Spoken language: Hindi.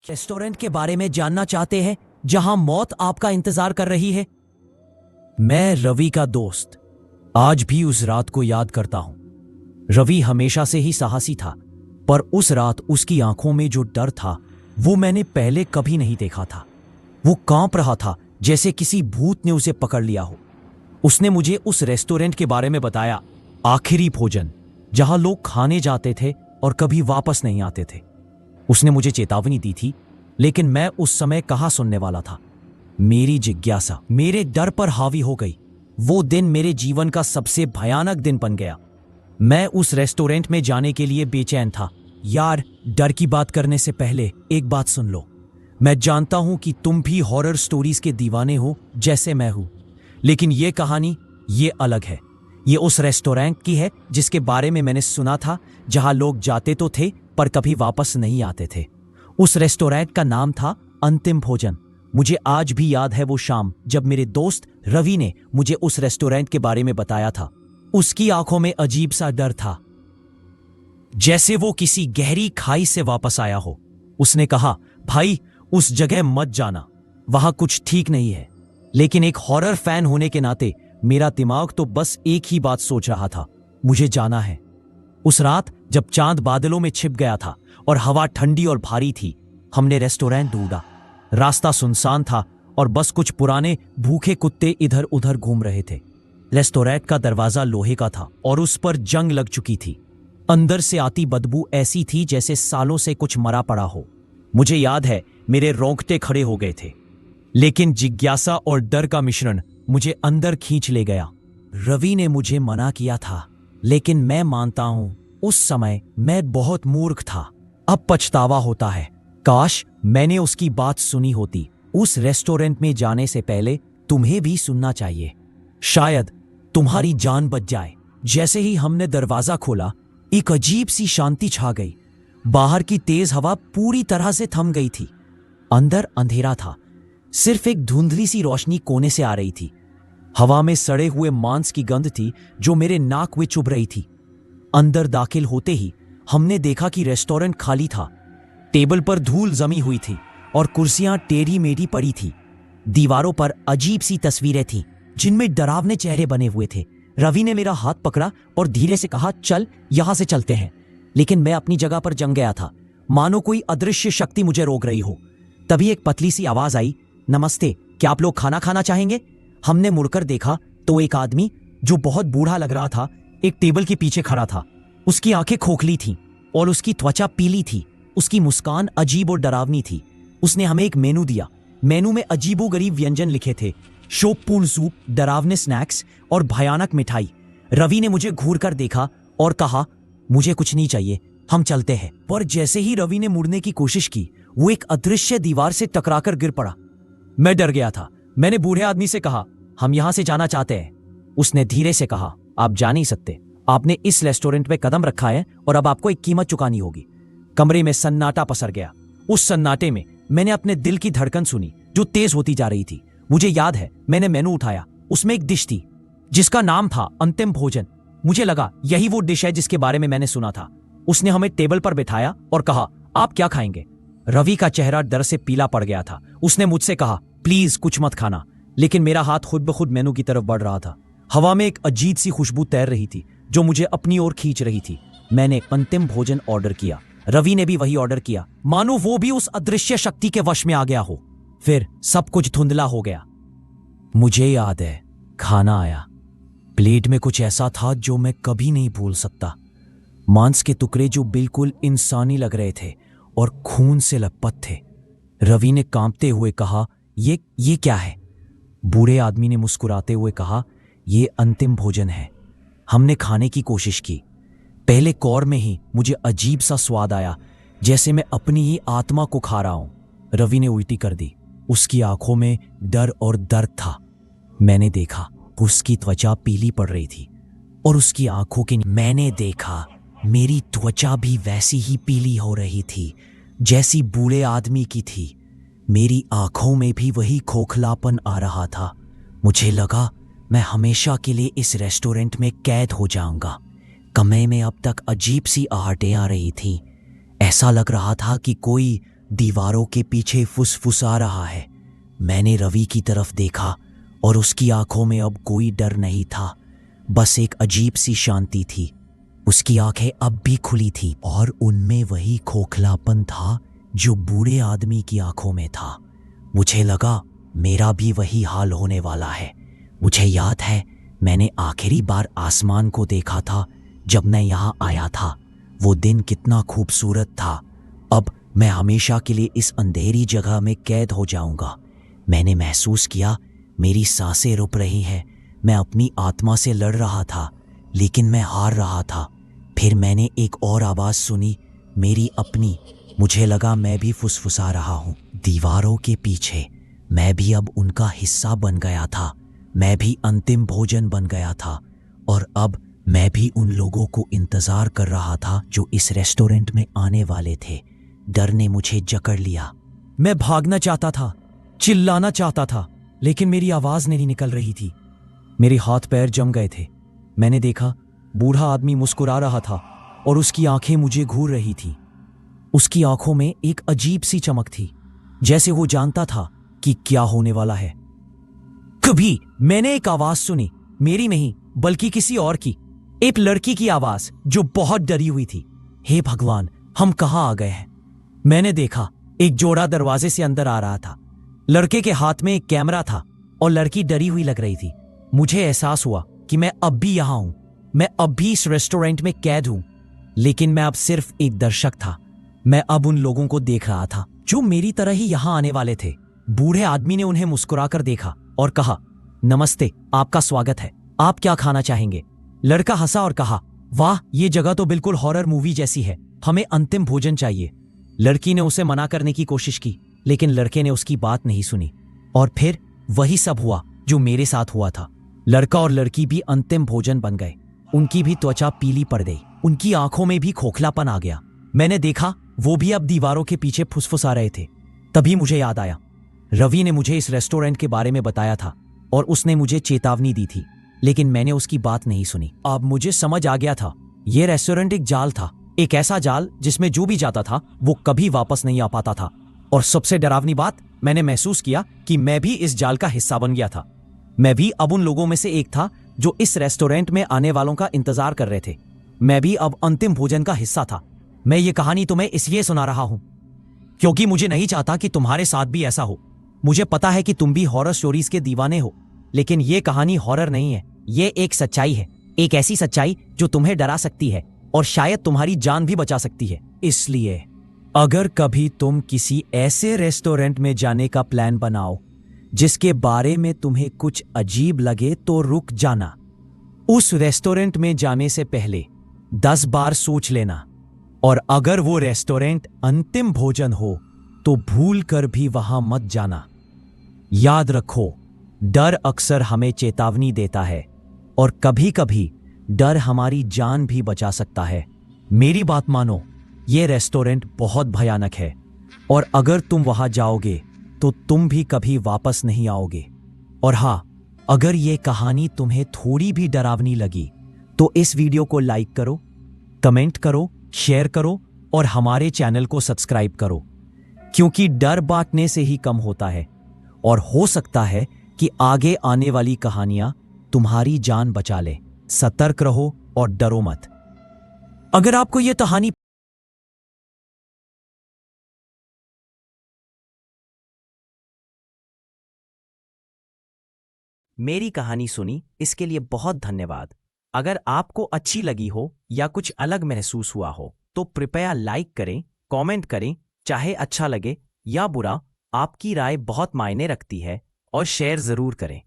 रेस्टोरेंट के बारे में जानना चाहते हैं जहां मौत आपका इंतजार कर रही है? मैं रवि का दोस्त आज भी उस रात को याद करता हूं। रवि हमेशा से ही साहसी था, पर उस रात उसकी आंखों में जो डर था वो मैंने पहले कभी नहीं देखा था। वो कांप रहा था जैसे किसी भूत ने उसे पकड़ लिया हो। उसने मुझे उस रेस्टोरेंट के बारे में बताया, आखिरी भोजन, जहां लोग खाने जाते थे और कभी वापस नहीं आते थे। उसने मुझे चेतावनी दी थी, लेकिन मैं उस समय कहाँ सुनने वाला था। मेरी जिज्ञासा मेरे डर पर हावी हो गई। वो दिन मेरे जीवन का सबसे भयानक दिन बन गया। मैं उस रेस्टोरेंट में जाने के लिए बेचैन था। यार, डर की बात करने से पहले एक बात सुन लो। मैं जानता हूं कि तुम भी हॉरर स्टोरीज के दीवाने हो जैसे मैं हूं, लेकिन ये कहानी ये अलग है। ये उस रेस्टोरेंट की है जिसके बारे में मैंने सुना था, जहां लोग जाते तो थे पर कभी वापस नहीं आते थे। उस रेस्टोरेंट का नाम था अंतिम भोजन। मुझे आज भी याद है वो शाम जब मेरे दोस्त रवि ने मुझे उस रेस्टोरेंट के बारे में बताया था। उसकी आंखों में अजीब सा डर था, जैसे वो किसी गहरी खाई से वापस आया हो। उसने कहा, भाई उस जगह मत जाना, वहां कुछ ठीक नहीं है। लेकिन एक हॉरर फैन होने के नाते मेरा दिमाग तो बस एक ही बात सोच रहा था, मुझे जाना है। उस रात जब चांद बादलों में छिप गया था और हवा ठंडी और भारी थी, हमने रेस्टोरेंट ढूंढा। रास्ता सुनसान था और बस कुछ पुराने भूखे कुत्ते इधर उधर घूम रहे थे। रेस्टोरेंट का दरवाजा लोहे का था और उस पर जंग लग चुकी थी। अंदर से आती बदबू ऐसी थी जैसे सालों से कुछ मरा पड़ा हो। मुझे याद है मेरे रोंगटे खड़े हो गए थे, लेकिन जिज्ञासा और डर का मिश्रण मुझे अंदर खींच ले गया। रवि ने मुझे मना किया था, लेकिन मैं मानता हूं उस समय मैं बहुत मूर्ख था। अब पछतावा होता है, काश मैंने उसकी बात सुनी होती। उस रेस्टोरेंट में जाने से पहले तुम्हें भी सुनना चाहिए, शायद तुम्हारी जान बच जाए। जैसे ही हमने दरवाजा खोला, एक अजीब सी शांति छा गई। बाहर की तेज हवा पूरी तरह से थम गई थी। अंदर अंधेरा था, सिर्फ एक धुंधली सी रोशनी कोने से आ रही थी। हवा में सड़े हुए मांस की गंध थी जो मेरे नाक में चुभ रही थी। अंदर दाखिल होते ही हमने देखा कि रेस्टोरेंट खाली था। टेबल पर धूल जमी हुई थी और कुर्सियां टेढ़ी मेढ़ी पड़ी थी। दीवारों पर अजीब सी तस्वीरें थीं जिनमें डरावने चेहरे बने हुए थे। रवि ने मेरा हाथ पकड़ा और धीरे से कहा, चल यहां से चलते हैं। लेकिन मैं अपनी जगह पर जम गया था, मानो कोई अदृश्य शक्ति मुझे रोक रही हो। तभी एक पतली सी आवाज आई, नमस्ते, क्या आप लोग खाना खाना चाहेंगे? हमने मुड़कर देखा तो एक आदमी जो बहुत बूढ़ा लग रहा था एक टेबल के पीछे खड़ा था। उसकी आंखें खोखली थीं और उसकी त्वचा पीली थी। उसकी मुस्कान अजीब और डरावनी थी। उसने हमें एक मेनू दिया। मेनू में अजीबोगरीब व्यंजन लिखे थे, शोकपूर्ण सूप, डरावने स्नैक्स और भयानक मिठाई। रवि ने मुझे घूर कर देखा और कहा, मुझे कुछ नहीं चाहिए, हम चलते हैं। पर जैसे ही रवि ने मुड़ने की कोशिश की, वो एक अदृश्य दीवार से टकराकर गिर पड़ा। मैं डर गया था। मैंने बूढ़े आदमी से कहा, हम यहां से जाना चाहते हैं। उसने धीरे से कहा, आप जा नहीं सकते। आपने इस रेस्टोरेंट में कदम रखा है और अब आपको एक कीमत चुकानी होगी। कमरे में सन्नाटा पसर गया। उस सन्नाटे में मैंने अपने दिल की धड़कन सुनी जो तेज होती जा रही थी। मुझे याद है मैंने मेनू उठाया। उसमें एक डिश थी जिसका नाम था अंतिम भोजन। मुझे लगा यही वो डिश है जिसके बारे में मैंने सुना था। उसने हमें टेबल पर बिठाया और कहा, आप क्या खाएंगे? रवि का चेहरा डर से पीला पड़ गया था। उसने मुझसे कहा, प्लीज कुछ मत खाना। लेकिन मेरा हाथ खुद ब खुद मेनू की तरफ बढ़ रहा था। हवा में एक अजीब सी खुशबू तैर रही थी जो मुझे अपनी ओर खींच रही थी। मैंने अंतिम भोजन ऑर्डर किया। रवि ने भी वही ऑर्डर किया, मानो वो भी उस अदृश्य शक्ति के वश में आ गया हो। फिर सब कुछ धुंधला हो गया। मुझे याद है खाना आया। प्लेट में कुछ ऐसा था जो मैं कभी नहीं भूल सकता। मांस के टुकड़े जो बिल्कुल इंसानी लग रहे थे और खून से लथपथ थे। रवि ने कांपते हुए कहा, ये क्या है? बूढ़े आदमी ने मुस्कुराते हुए कहा, ये अंतिम भोजन है। हमने खाने की कोशिश की। पहले कौर में ही मुझे अजीब सा स्वाद आया, जैसे मैं अपनी ही आत्मा को खा रहा हूं। रवि ने उल्टी कर दी। उसकी आंखों में डर और दर्द था। मैंने देखा उसकी त्वचा पीली पड़ रही थी और उसकी आंखों के मैंने देखा मेरी त्वचा भी वैसी ही पीली हो रही थी जैसी बूढ़े आदमी की थी। मेरी आंखों में भी वही खोखलापन आ रहा था। मुझे लगा मैं हमेशा के लिए इस रेस्टोरेंट में कैद हो जाऊंगा। कमरे में अब तक अजीब सी आहटें आ रही थीं। ऐसा लग रहा था कि कोई दीवारों के पीछे फुसफुसा रहा है। मैंने रवि की तरफ देखा और उसकी आंखों में अब कोई डर नहीं था, बस एक अजीब सी शांति थी। उसकी आंखें अब भी खुली थी और उनमें वही खोखलापन था जो बूढ़े आदमी की आंखों में था। मुझे लगा मेरा भी वही हाल होने वाला है। मुझे याद है मैंने आखिरी बार आसमान को देखा था जब मैं यहाँ आया था। वो दिन कितना खूबसूरत था। अब मैं हमेशा के लिए इस अंधेरी जगह में कैद हो जाऊंगा। मैंने महसूस किया मेरी सांसें रुक रही हैं। मैं अपनी आत्मा से लड़ रहा था, लेकिन मैं हार रहा था। फिर मैंने एक और आवाज़ सुनी, मेरी अपनी। मुझे लगा मैं भी फुसफुसा रहा हूँ। दीवारों के पीछे मैं भी अब उनका हिस्सा बन गया था। मैं भी अंतिम भोजन बन गया था और अब मैं भी उन लोगों को इंतजार कर रहा था जो इस रेस्टोरेंट में आने वाले थे। डर ने मुझे जकड़ लिया। मैं भागना चाहता था, चिल्लाना चाहता था, लेकिन मेरी आवाज नहीं निकल रही थी। मेरे हाथ पैर जम गए थे। मैंने देखा बूढ़ा आदमी मुस्कुरा रहा था और उसकी आंखें मुझे घूर रही थी। उसकी आंखों में एक अजीब सी चमक थी, जैसे वो जानता था कि क्या होने वाला है। कभी मैंने एक आवाज सुनी, मेरी नहीं बल्कि किसी और की, एक लड़की की आवाज जो बहुत डरी हुई थी। हे भगवान, हम कहां आ गए हैं? मैंने देखा एक जोड़ा दरवाजे से अंदर आ रहा था। लड़के के हाथ में एक कैमरा था और लड़की डरी हुई लग रही थी। मुझे एहसास हुआ कि मैं अब भी यहां हूं। मैं अब भी इस रेस्टोरेंट में कैद हूं, लेकिन मैं अब सिर्फ एक दर्शक था। मैं अब उन लोगों को देख रहा था जो मेरी तरह ही यहां आने वाले थे। बूढ़े आदमी ने उन्हें मुस्कुराकर देखा और कहा, नमस्ते, आपका स्वागत है। आप क्या खाना चाहेंगे? लड़का हंसा और कहा, वाह, ये जगह तो बिल्कुल हॉरर मूवी जैसी है। हमें अंतिम भोजन चाहिए। लड़की ने उसे मना करने की कोशिश की, लेकिन लड़के ने उसकी बात नहीं सुनी। और फिर वही सब हुआ जो मेरे साथ हुआ था। लड़का और लड़की भी अंतिम भोजन बन गए। उनकी भी त्वचा पीली पड़ गई, उनकी आंखों में भी खोखलापन आ गया। मैंने देखा वो भी अब दीवारों के पीछे फुसफुसा रहे थे। तभी मुझे याद आया, रवि ने मुझे इस रेस्टोरेंट के बारे में बताया था और उसने मुझे चेतावनी दी थी, लेकिन मैंने उसकी बात नहीं सुनी। अब मुझे समझ आ गया था, यह रेस्टोरेंट एक जाल था, एक ऐसा जाल जिसमें जो भी जाता था वो कभी वापस नहीं आ पाता था। और सबसे डरावनी बात, मैंने महसूस किया कि मैं भी इस जाल का हिस्सा बन गया था। मैं भी अब उन लोगों में से एक था जो इस रेस्टोरेंट में आने वालों का इंतजार कर रहे थे। मैं भी अब अंतिम भोजन का हिस्सा था। मैं ये कहानी तुम्हें इसलिए सुना रहा हूं क्योंकि मुझे नहीं चाहता कि तुम्हारे साथ भी ऐसा हो। मुझे पता है कि तुम भी हॉरर स्टोरीज के दीवाने हो, लेकिन ये कहानी हॉरर नहीं है। ये एक सच्चाई है, एक ऐसी सच्चाई जो तुम्हें डरा सकती है और शायद तुम्हारी जान भी बचा सकती है। इसलिए अगर कभी तुम किसी ऐसे रेस्टोरेंट में जाने का प्लान बनाओ जिसके बारे में तुम्हें कुछ अजीब लगे तो रुक जाना। उस रेस्टोरेंट में जाने से पहले 10 बार सोच लेना, और अगर वो रेस्टोरेंट अंतिम भोजन हो तो भूल कर भी वहां मत जाना। याद रखो, डर अक्सर हमें चेतावनी देता है और कभी कभी डर हमारी जान भी बचा सकता है। मेरी बात मानो, ये रेस्टोरेंट बहुत भयानक है और अगर तुम वहां जाओगे तो तुम भी कभी वापस नहीं आओगे। और हाँ, अगर ये कहानी तुम्हें थोड़ी भी डरावनी लगी तो इस वीडियो को लाइक करो, कमेंट करो, शेयर करो और हमारे चैनल को सब्सक्राइब करो, क्योंकि डर बांटने से ही कम होता है और हो सकता है कि आगे आने वाली कहानियां तुम्हारी जान बचा ले। सतर्क रहो और डरो मत। अगर आपको यह कहानी मेरी कहानी सुनी इसके लिए बहुत धन्यवाद। अगर आपको अच्छी लगी हो या कुछ अलग महसूस हुआ हो तो कृपया लाइक करें, कमेंट करें, चाहे अच्छा लगे या बुरा, आपकी राय बहुत मायने रखती है, और शेयर जरूर करें।